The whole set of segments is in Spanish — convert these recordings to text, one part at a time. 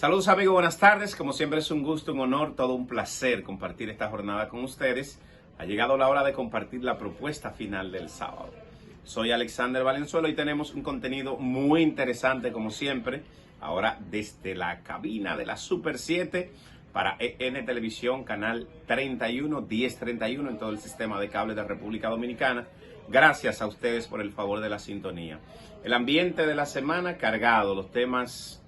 Saludos amigos, buenas tardes. Como siempre es un gusto, un honor, todo un placer compartir esta jornada con ustedes. Ha llegado la hora de compartir la propuesta final del sábado. Soy Alexander Valenzuela y tenemos un contenido muy interesante como siempre. Ahora desde la cabina de la Super 7 para EN Televisión, canal 31, 1031 en todo el sistema de cable de República Dominicana. Gracias a ustedes por el favor de la sintonía. El ambiente de la semana cargado, los temas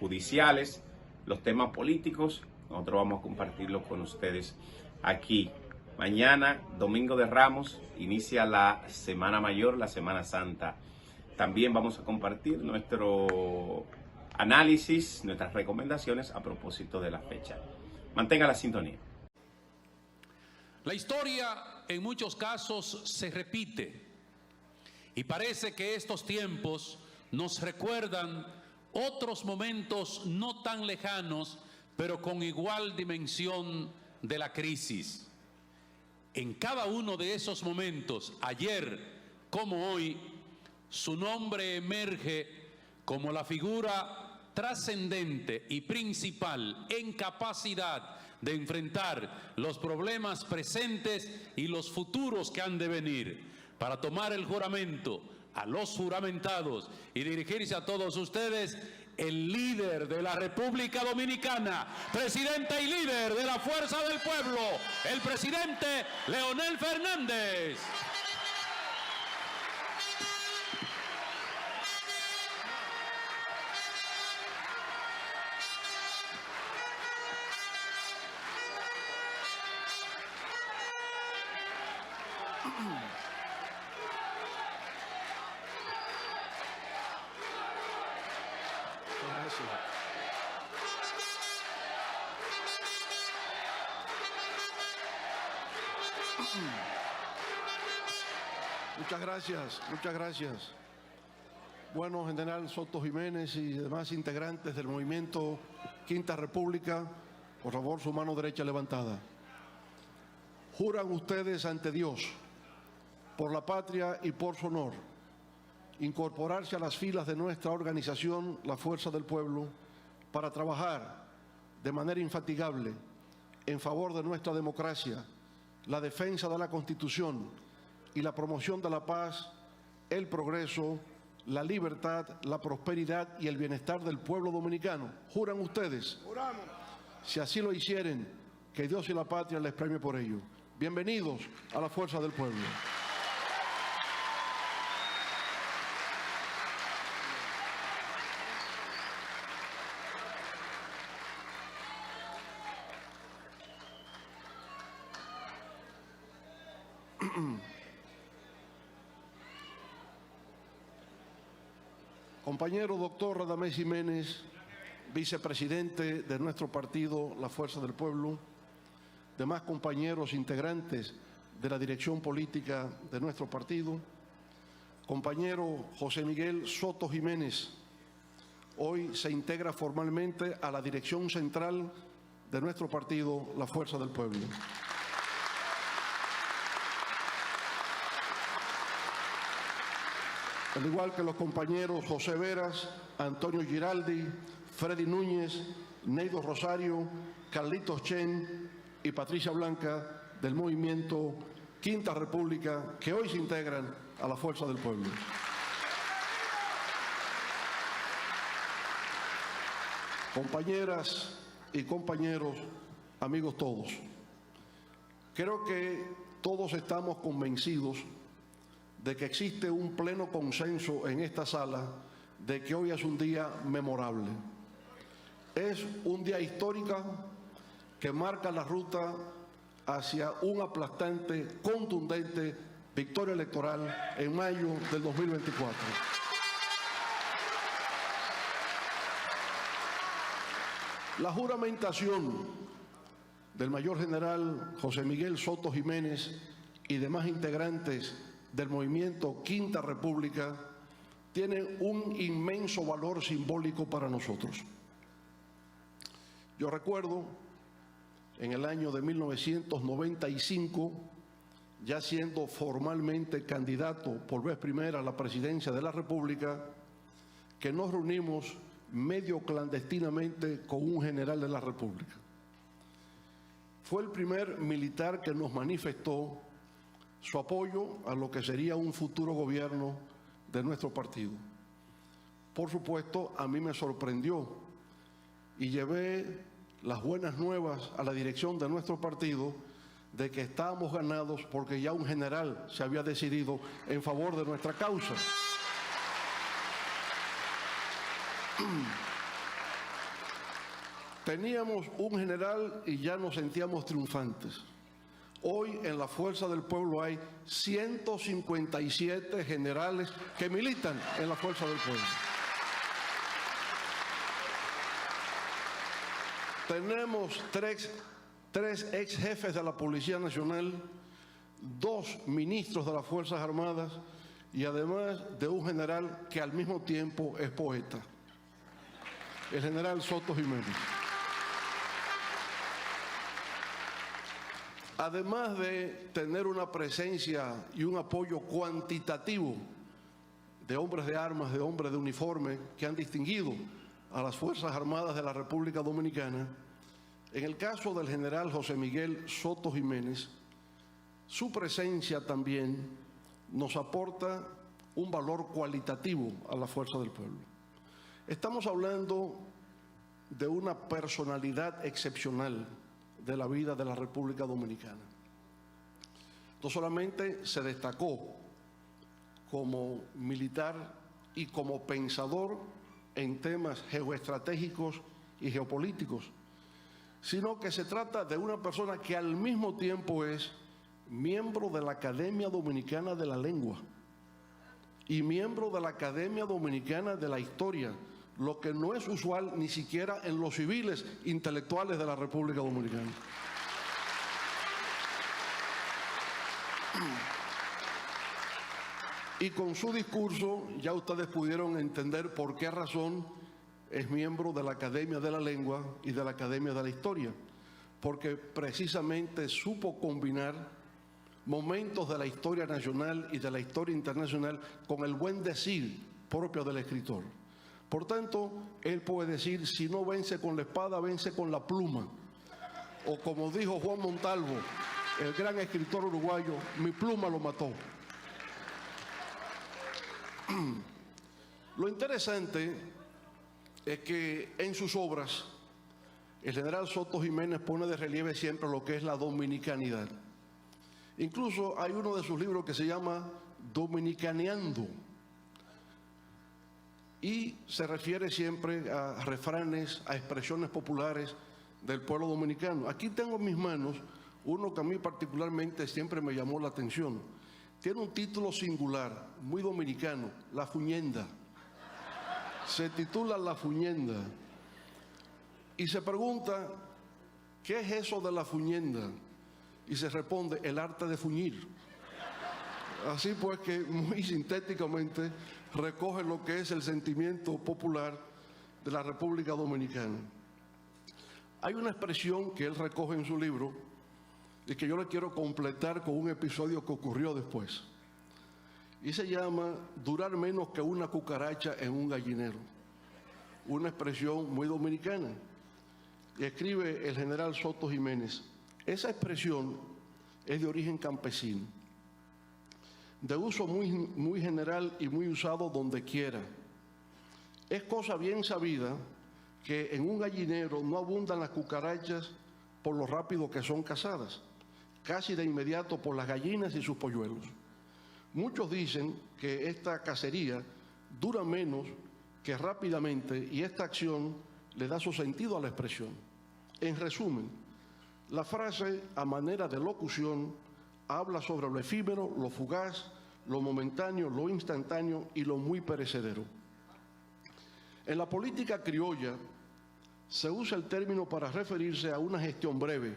judiciales, los temas políticos, nosotros vamos a compartirlo con ustedes aquí. Mañana, Domingo de Ramos, inicia la Semana Mayor, la Semana Santa. También vamos a compartir nuestro análisis, nuestras recomendaciones a propósito de la fecha. Mantenga la sintonía. La historia en muchos casos se repite y parece que estos tiempos nos recuerdan otros momentos no tan lejanos, pero con igual dimensión de la crisis. En cada uno de esos momentos, ayer como hoy, su nombre emerge como la figura trascendente y principal en capacidad de enfrentar los problemas presentes y los futuros que han de venir, para tomar el juramento a los juramentados y dirigirse a todos ustedes, el líder de la República Dominicana, presidente y líder de la Fuerza del Pueblo, el presidente Leonel Fernández. Muchas gracias. Bueno, General Soto Jiménez y demás integrantes del movimiento Quinta República, por favor, su mano derecha levantada. Juran ustedes ante Dios, por la patria y por su honor, incorporarse a las filas de nuestra organización, la Fuerza del Pueblo, para trabajar de manera infatigable en favor de nuestra democracia, la defensa de la Constitución y la promoción de la paz, el progreso, la libertad, la prosperidad y el bienestar del pueblo dominicano. ¿Juran ustedes? Juramos. Si así lo hicieren, que Dios y la patria les premie por ello. Bienvenidos a la Fuerza del Pueblo. Compañero doctor Radamés Jiménez, vicepresidente de nuestro partido, la Fuerza del Pueblo, demás compañeros integrantes de la dirección política de nuestro partido, compañero José Miguel Soto Jiménez, hoy se integra formalmente a la dirección central de nuestro partido, la Fuerza del Pueblo. Al igual que los compañeros José Veras, Antonio Giraldi, Freddy Núñez, Neido Rosario, Carlitos Chen y Patricia Blanca del movimiento Quinta República, que hoy se integran a la Fuerza del Pueblo. Compañeras y compañeros, amigos todos, creo que todos estamos convencidos de que existe un pleno consenso en esta sala de que hoy es un día memorable. Es un día histórico que marca la ruta hacia una aplastante, contundente victoria electoral en mayo del 2024. La juramentación del mayor general José Miguel Soto Jiménez y demás integrantes del movimiento Quinta República tiene un inmenso valor simbólico para nosotros. Yo recuerdo en el año de 1995, ya siendo formalmente candidato por vez primera a la presidencia de la República, que nos reunimos medio clandestinamente con un general de la República. Fue el primer militar que nos manifestó su apoyo a lo que sería un futuro gobierno de nuestro partido. Por supuesto, a mí me sorprendió y llevé las buenas nuevas a la dirección de nuestro partido de que estábamos ganados porque ya un general se había decidido en favor de nuestra causa. Teníamos un general y ya nos sentíamos triunfantes. Hoy en la Fuerza del Pueblo hay 157 generales que militan en la Fuerza del Pueblo. Tenemos tres ex jefes de la Policía Nacional, 2 ministros de las Fuerzas Armadas y además de un general que al mismo tiempo es poeta, el general Soto Jiménez. Además de tener una presencia y un apoyo cuantitativo de hombres de armas, de hombres de uniforme que han distinguido a las Fuerzas Armadas de la República Dominicana, en el caso del general José Miguel Soto Jiménez, su presencia también nos aporta un valor cualitativo a la Fuerza del Pueblo. Estamos hablando de una personalidad excepcional de la vida de la República Dominicana. No solamente se destacó como militar y como pensador en temas geoestratégicos y geopolíticos, sino que se trata de una persona que al mismo tiempo es miembro de la Academia Dominicana de la Lengua y miembro de la Academia Dominicana de la Historia, lo que no es usual ni siquiera en los civiles intelectuales de la República Dominicana. Y con su discurso ya ustedes pudieron entender por qué razón es miembro de la Academia de la Lengua y de la Academia de la Historia, porque precisamente supo combinar momentos de la historia nacional y de la historia internacional con el buen decir propio del escritor. Por tanto, él puede decir, si no vence con la espada, vence con la pluma. O como dijo Juan Montalvo, el gran escritor uruguayo, mi pluma lo mató. Lo interesante es que en sus obras, el general Soto Jiménez pone de relieve siempre lo que es la dominicanidad. Incluso hay uno de sus libros que se llama Dominicaneando, y se refiere siempre a refranes, a expresiones populares del pueblo dominicano. Aquí tengo en mis manos uno que a mí particularmente siempre me llamó la atención. Tiene un título singular, muy dominicano, La Fuñenda. Se titula La Fuñenda. Y se pregunta, ¿qué es eso de la fuñenda? Y se responde, el arte de fuñir. Así pues que muy sintéticamente recoge lo que es el sentimiento popular de la República Dominicana. Hay una expresión que él recoge en su libro y que yo le quiero completar con un episodio que ocurrió después. Y se llama durar menos que una cucaracha en un gallinero. Una expresión muy dominicana. Y escribe el general Soto Jiménez, esa expresión es de origen campesino, de uso muy general y muy usado donde quiera. Es cosa bien sabida que en un gallinero no abundan las cucarachas por lo rápido que son cazadas, casi de inmediato por las gallinas y sus polluelos. Muchos dicen que esta cacería dura menos que rápidamente, y esta acción le da su sentido a la expresión. En resumen, la frase a manera de locución habla sobre lo efímero, lo fugaz, lo momentáneo, lo instantáneo y lo muy perecedero. En la política criolla se usa el término para referirse a una gestión breve,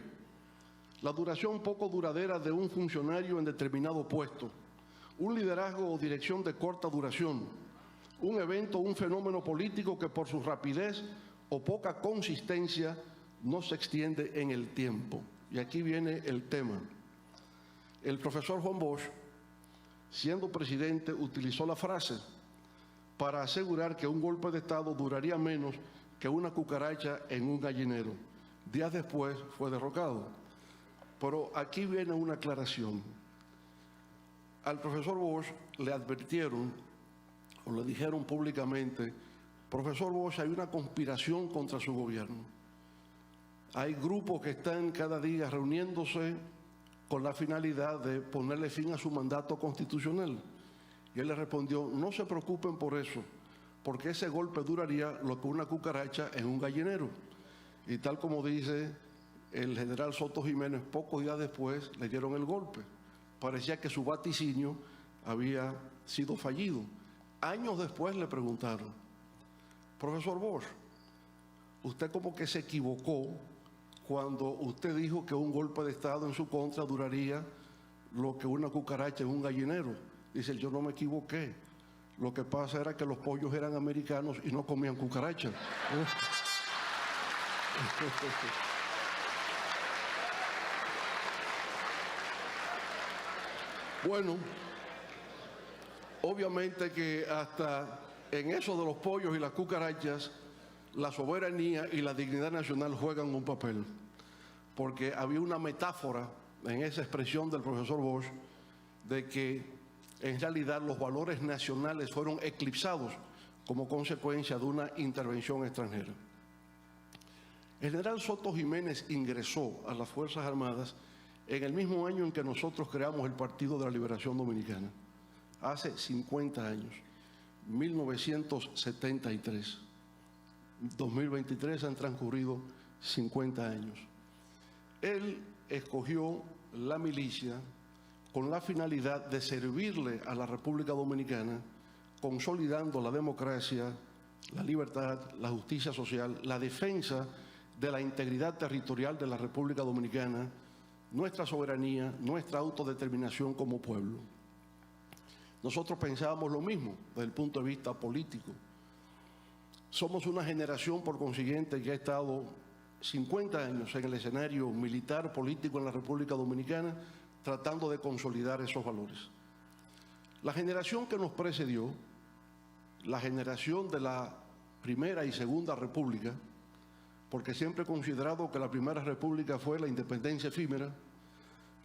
la duración poco duradera de un funcionario en determinado puesto, un liderazgo o dirección de corta duración, un evento o un fenómeno político que por su rapidez o poca consistencia no se extiende en el tiempo. Y aquí viene el tema. El profesor Juan Bosch, siendo presidente, utilizó la frase, para asegurar que un golpe de Estado duraría menos que una cucaracha en un gallinero. Días después fue derrocado. Pero aquí viene una aclaración. Al profesor Bosch le advirtieron, o le dijeron públicamente: profesor Bosch, hay una conspiración contra su gobierno. Hay grupos que están cada día reuniéndose con la finalidad de ponerle fin a su mandato constitucional. Y él le respondió: no se preocupen por eso, porque ese golpe duraría lo que una cucaracha en un gallinero. Y tal como dice el general Soto Jiménez, pocos días después le dieron el golpe. Parecía que su vaticinio había sido fallido. Años después le preguntaron: profesor Bosch, usted como que se equivocó cuando usted dijo que un golpe de Estado en su contra duraría lo que una cucaracha en un gallinero. Dice: yo no me equivoqué. Lo que pasa era que los pollos eran americanos y no comían cucarachas. Bueno, obviamente que hasta en eso de los pollos y las cucarachas, la soberanía y la dignidad nacional juegan un papel, porque había una metáfora en esa expresión del profesor Bosch de que en realidad los valores nacionales fueron eclipsados como consecuencia de una intervención extranjera. El general Soto Jiménez ingresó a las Fuerzas Armadas en el mismo año en que nosotros creamos el Partido de la Liberación Dominicana, hace 50 años, 1973. 2023 han transcurrido 50 años. Él escogió la milicia con la finalidad de servirle a la República Dominicana, consolidando la democracia, la libertad, la justicia social, la defensa de la integridad territorial de la República Dominicana, nuestra soberanía, nuestra autodeterminación como pueblo. Nosotros pensábamos lo mismo desde el punto de vista político. Somos una generación, por consiguiente, que ha estado 50 años en el escenario militar, político en la República Dominicana, tratando de consolidar esos valores. La generación que nos precedió, la generación de la Primera y Segunda República, porque siempre he considerado que la Primera República fue la independencia efímera,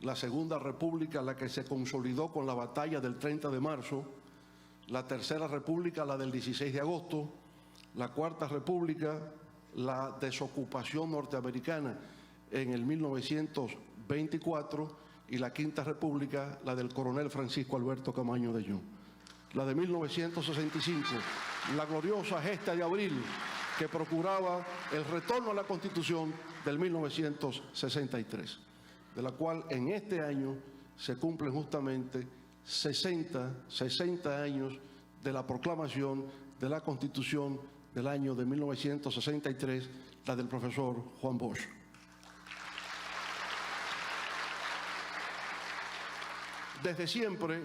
la Segunda República la que se consolidó con la batalla del 30 de marzo, la Tercera República la del 16 de agosto, la Cuarta República la desocupación norteamericana en el 1924 y la Quinta República la del coronel Francisco Alberto Camaño de Yo. La de 1965, la gloriosa gesta de abril que procuraba el retorno a la Constitución del 1963, de la cual en este año se cumplen justamente 60 años de la proclamación de la Constitución del año de 1963, la del profesor Juan Bosch. Desde siempre,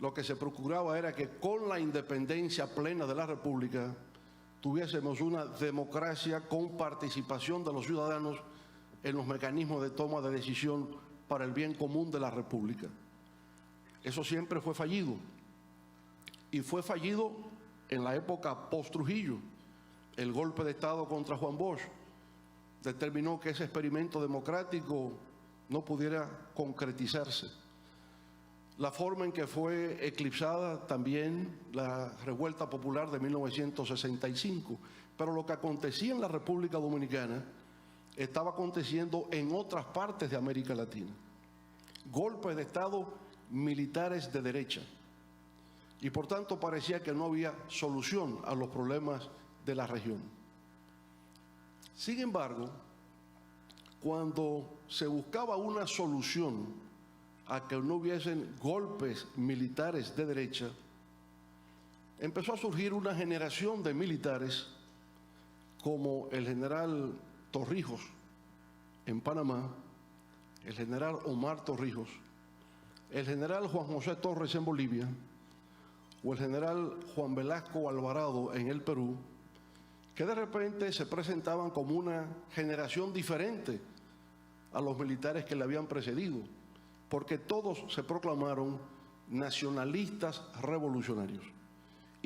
lo que se procuraba era que con la independencia plena de la República tuviésemos una democracia con participación de los ciudadanos en los mecanismos de toma de decisión para el bien común de la República. Eso siempre fue fallido, y fue fallido en la época post-Trujillo. El golpe de Estado contra Juan Bosch determinó que ese experimento democrático no pudiera concretizarse. La forma en que fue eclipsada también la revuelta popular de 1965. Pero lo que acontecía en la República Dominicana estaba aconteciendo en otras partes de América Latina. Golpes de Estado militares de derecha. Y por tanto parecía que no había solución a los problemas de la región. Sin embargo, cuando se buscaba una solución a que no hubiesen golpes militares de derecha, empezó a surgir una generación de militares como el general Torrijos en Panamá, el general Omar Torrijos, el general Juan José Torres en Bolivia, o el general Juan Velasco Alvarado en el Perú, que de repente se presentaban como una generación diferente a los militares que le habían precedido, porque todos se proclamaron nacionalistas revolucionarios.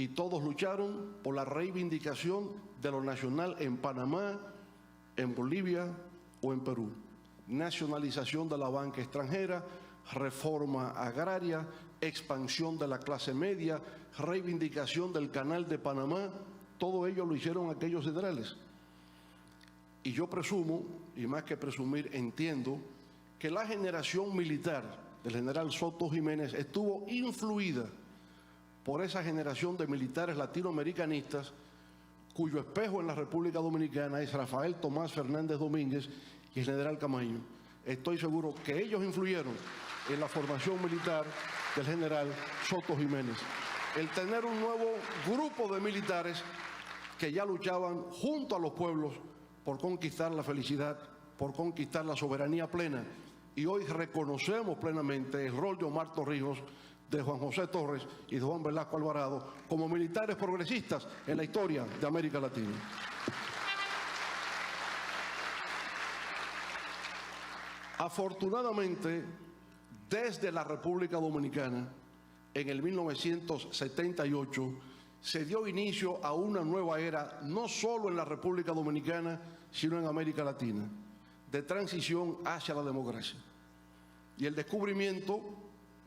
y todos lucharon por la reivindicación de lo nacional en Panamá, en Bolivia o en Perú. Nacionalización de la banca extranjera, reforma agraria, expansión de la clase media, reivindicación del Canal de Panamá, todo ello lo hicieron aquellos generales. Y yo presumo, y más que presumir, entiendo, que la generación militar del general Soto Jiménez estuvo influida por esa generación de militares latinoamericanistas cuyo espejo en la República Dominicana es Rafael Tomás Fernández Domínguez y el general Camaño. Estoy seguro que ellos influyeron en la formación militar del general Soto Jiménez. El tener un nuevo grupo de militares que ya luchaban junto a los pueblos por conquistar la felicidad, por conquistar la soberanía plena. Y hoy reconocemos plenamente el rol de Omar Torrijos, de Juan José Torres y de Juan Velasco Alvarado como militares progresistas en la historia de América Latina. Afortunadamente, desde la República Dominicana, en el 1978, se dio inicio a una nueva era, no solo en la República Dominicana, sino en América Latina, de transición hacia la democracia. Y el descubrimiento,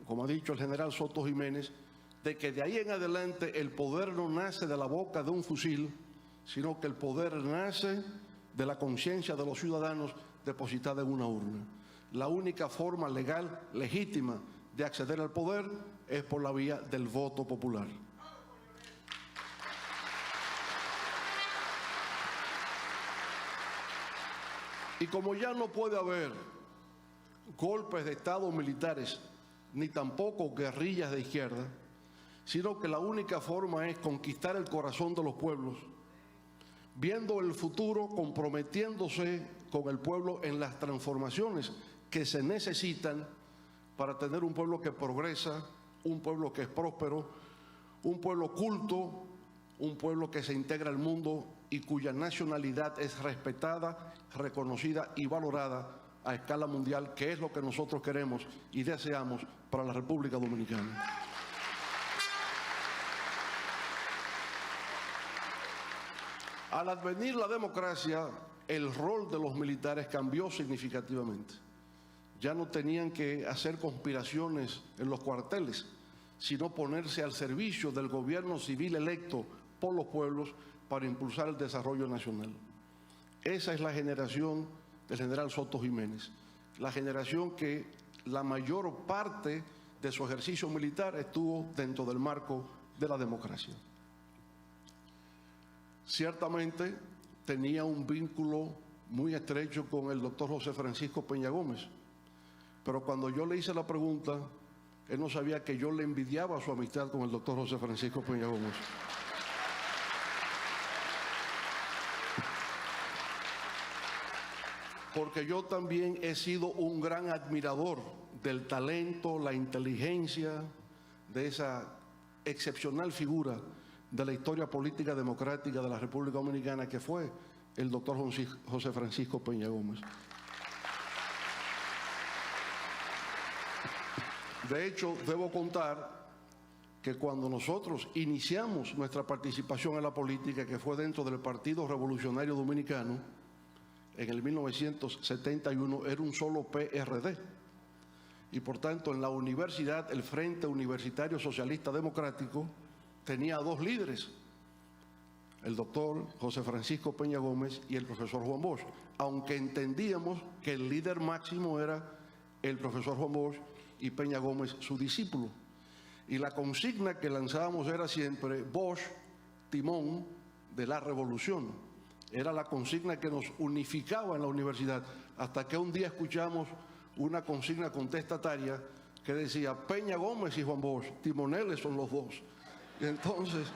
como ha dicho el general Soto Jiménez, de que de ahí en adelante el poder no nace de la boca de un fusil, sino que el poder nace de la conciencia de los ciudadanos depositada en una urna. La única forma legal, legítima, de acceder al poder es por la vía del voto popular. Y como ya no puede haber golpes de Estado militares, ni tampoco guerrillas de izquierda, sino que la única forma es conquistar el corazón de los pueblos, viendo el futuro, comprometiéndose con el pueblo en las transformaciones que se necesitan para tener un pueblo que progresa, un pueblo que es próspero, un pueblo culto, un pueblo que se integra al mundo y cuya nacionalidad es respetada, reconocida y valorada a escala mundial, que es lo que nosotros queremos y deseamos para la República Dominicana. Al advenir la democracia, el rol de los militares cambió significativamente. Ya no tenían que hacer conspiraciones en los cuarteles, sino ponerse al servicio del gobierno civil electo por los pueblos para impulsar el desarrollo nacional. Esa es la generación del general Soto Jiménez, la generación que la mayor parte de su ejercicio militar estuvo dentro del marco de la democracia. Ciertamente tenía un vínculo muy estrecho con el doctor José Francisco Peña Gómez, pero cuando yo le hice la pregunta, él no sabía que yo le envidiaba su amistad con el doctor José Francisco Peña Gómez. Porque yo también he sido un gran admirador del talento, la inteligencia de esa excepcional figura de la historia política democrática de la República Dominicana, que fue el doctor José Francisco Peña Gómez. De hecho, debo contar que cuando nosotros iniciamos nuestra participación en la política, que fue dentro del Partido Revolucionario Dominicano, en el 1971 era un solo PRD. Y por tanto, en la universidad, el Frente Universitario Socialista Democrático tenía dos líderes, el doctor José Francisco Peña Gómez y el profesor Juan Bosch, aunque entendíamos que el líder máximo era el profesor Juan Bosch y Peña Gómez su discípulo. Y la consigna que lanzábamos era siempre Bosch, timón de la revolución. Era la consigna que nos unificaba en la universidad, hasta que un día escuchamos una consigna contestataria que decía Peña Gómez y Juan Bosch, timoneles son los dos. Y entonces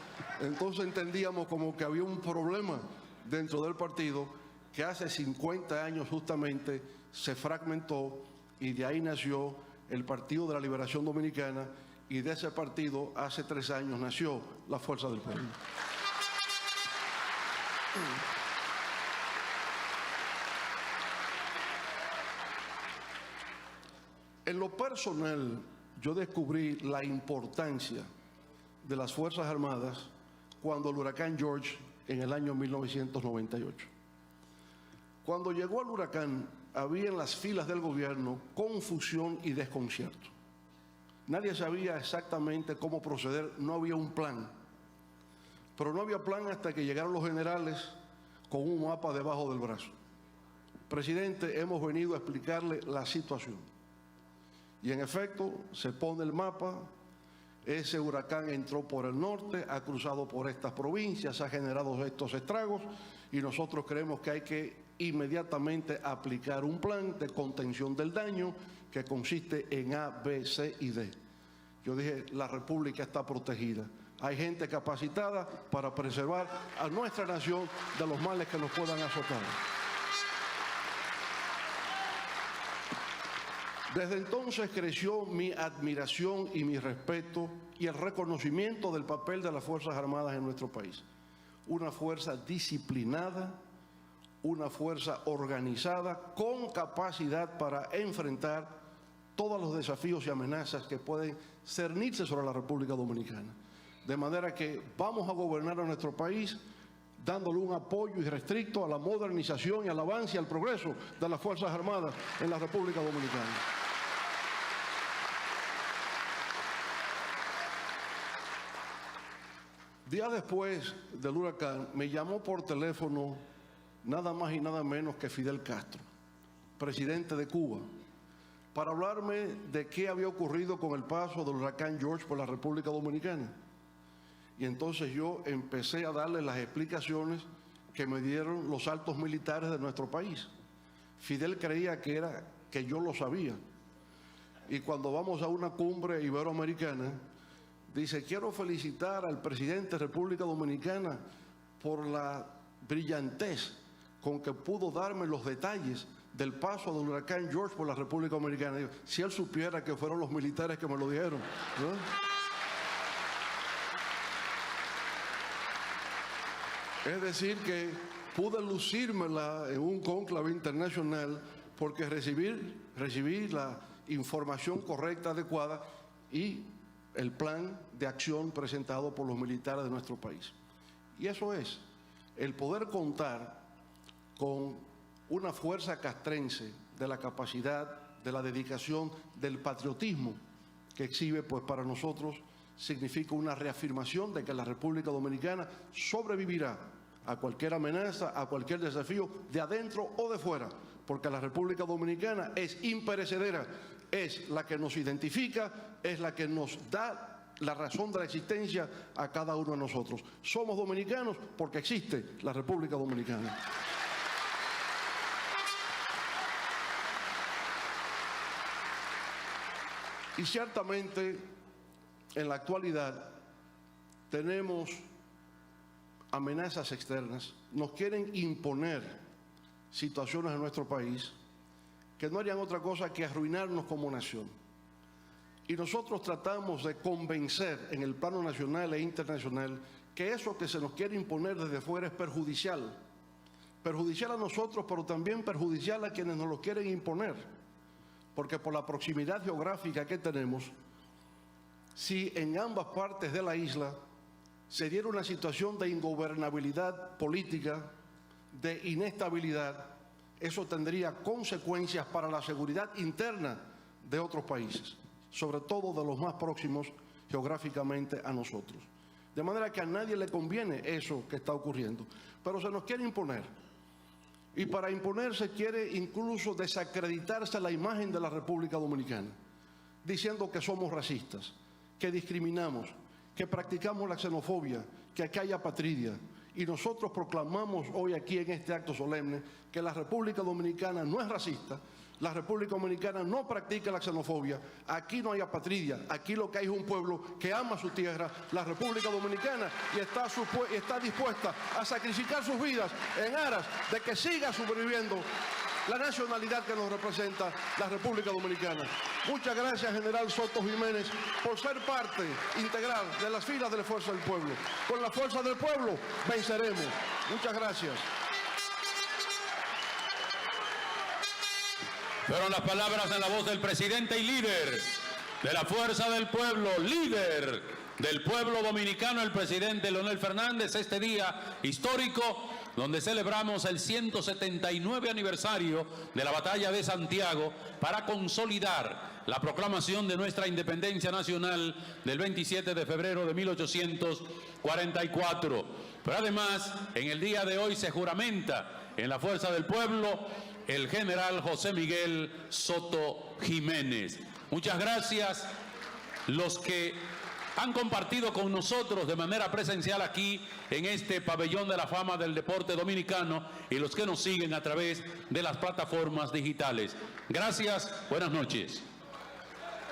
entendíamos como que había un problema dentro del partido que hace 50 años justamente se fragmentó y de ahí nació el Partido de la Liberación Dominicana, y de ese partido hace 3 años nació la Fuerza del Pueblo. En lo personal, yo descubrí la importancia de las Fuerzas Armadas cuando el huracán George en el año 1998. Cuando llegó el huracán, había en las filas del gobierno confusión y desconcierto. Nadie sabía exactamente cómo proceder, no había un plan. Pero no había plan hasta que llegaron los generales con un mapa debajo del brazo. Presidente, hemos venido a explicarle la situación. Y en efecto, se pone el mapa, ese huracán entró por el norte, ha cruzado por estas provincias, ha generado estos estragos, y nosotros creemos que hay que inmediatamente aplicar un plan de contención del daño que consiste en A, B, C y D. Yo dije, la República está protegida. Hay gente capacitada para preservar a nuestra nación de los males que nos puedan azotar. Desde entonces creció mi admiración y mi respeto y el reconocimiento del papel de las Fuerzas Armadas en nuestro país. Una fuerza disciplinada, una fuerza organizada, con capacidad para enfrentar todos los desafíos y amenazas que pueden cernirse sobre la República Dominicana. De manera que vamos a gobernar a nuestro país dándole un apoyo irrestricto a la modernización y al avance y al progreso de las Fuerzas Armadas en la República Dominicana. Días después del huracán, me llamó por teléfono nada más y nada menos que Fidel Castro, presidente de Cuba, para hablarme de qué había ocurrido con el paso del huracán George por la República Dominicana. Y entonces yo empecé a darle las explicaciones que me dieron los altos militares de nuestro país. Fidel creía que yo lo sabía. Y cuando vamos a una cumbre iberoamericana, dice, quiero felicitar al presidente de República Dominicana por la brillantez con que pudo darme los detalles del paso del huracán George por la República Dominicana. Digo, si él supiera que fueron los militares que me lo dijeron, ¿no? Es decir, que pude lucírmela en un cónclave internacional porque recibí la información correcta, adecuada y el plan de acción presentado por los militares de nuestro país. Y eso es, el poder contar con una fuerza castrense de la capacidad, de la dedicación, del patriotismo que exhibe, pues para nosotros significa una reafirmación de que la República Dominicana sobrevivirá a cualquier amenaza, a cualquier desafío de adentro o de fuera, porque la República Dominicana es imperecedera, es la que nos identifica, es la que nos da la razón de la existencia a cada uno de nosotros. Somos dominicanos porque existe la República Dominicana. Y ciertamente, en la actualidad, tenemos amenazas externas, nos quieren imponer situaciones en nuestro país que no harían otra cosa que arruinarnos como nación. Y nosotros tratamos de convencer en el plano nacional e internacional que eso que se nos quiere imponer desde fuera es perjudicial. Perjudicial a nosotros, pero también perjudicial a quienes nos lo quieren imponer. Porque por la proximidad geográfica que tenemos, si en ambas partes de la isla se diera una situación de ingobernabilidad política, de inestabilidad, eso tendría consecuencias para la seguridad interna de otros países, sobre todo de los más próximos geográficamente a nosotros. De manera que a nadie le conviene eso que está ocurriendo, pero se nos quiere imponer. Y para imponerse quiere incluso desacreditarse la imagen de la República Dominicana, diciendo que somos racistas, que discriminamos, que practicamos la xenofobia, que aquí hay apatridia. Y nosotros proclamamos hoy aquí en este acto solemne que la República Dominicana no es racista, la República Dominicana no practica la xenofobia, aquí no hay apatridia, aquí lo que hay es un pueblo que ama su tierra, la República Dominicana, y está dispuesta a sacrificar sus vidas en aras de que siga sobreviviendo la nacionalidad que nos representa, la República Dominicana. Muchas gracias, General Soto Jiménez, por ser parte integral de las filas de la Fuerza del Pueblo. Con la fuerza del pueblo venceremos. Muchas gracias. Fueron las palabras en la voz del presidente y líder de la Fuerza del Pueblo, líder del pueblo dominicano, el presidente Leonel Fernández, este día histórico donde celebramos el 179 aniversario de la Batalla de Santiago para consolidar la proclamación de nuestra independencia nacional del 27 de febrero de 1844. Pero además, en el día de hoy se juramenta en la Fuerza del Pueblo el general José Miguel Soto Jiménez. Muchas gracias los que han compartido con nosotros de manera presencial aquí en este pabellón de la fama del deporte dominicano y los que nos siguen a través de las plataformas digitales. Gracias, buenas noches.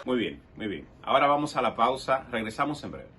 Muy bien, muy bien. Ahora vamos a la pausa, regresamos en breve.